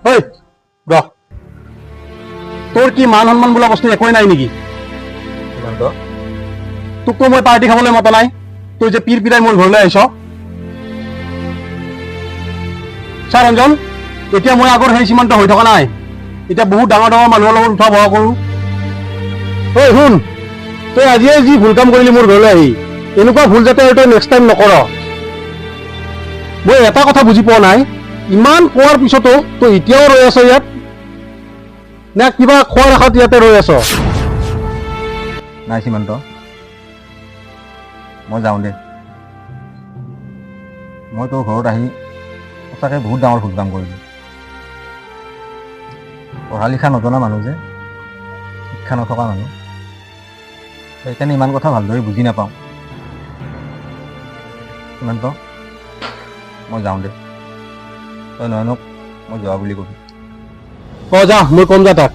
ঐ ৰ তোৰ কি মান সন্মান বোলা বস্তু একোৱেই নাই নেকি? সীমান্ত তোকতো মই পাৰ্টি খাবলৈ মতা নাই, তই যে পিৰ পিৰাই মোৰ ঘৰলৈ আহিছ। চা ৰঞ্জন, এতিয়া মই আগৰ সেই সীমান্ত হৈ থকা নাই, এতিয়া বহুত ডাঙৰ ডাঙৰ মানুহৰ লগত উঠা বহা কৰোঁ। ঐ শুন, তই আজিয়ে যি ভুল কাম কৰিলি মোৰ ঘৰলৈ আহি, এনেকুৱা ভুল যাতে তই নেক্সট টাইম নকৰ। মই এটা কথা বুজি পোৱা নাই, ইমান কোৱাৰ পিছতো তই এতিয়াও ৰৈ আছ ইয়াত, নে কিবা খোৱাৰ আশাত ইয়াতে ৰৈ আছ? নাই সীমান্ত, মই যাওঁ দে। মই তোৰ ঘৰত আহি সঁচাকৈ বহুত ডাঙৰ ভুল কাম কৰিলোঁ। পঢ়া লিখা নজনা মানুহ যে, শিক্ষা নথকা মানুহ, সেইকাৰণে ইমান কথা ভালদৰে বুজি নাপাওঁ। সীমান্ত, মই যাওঁ দে। তই নয়নক মই যোৱা বুলি কবি। যা, মই কম যা তাক।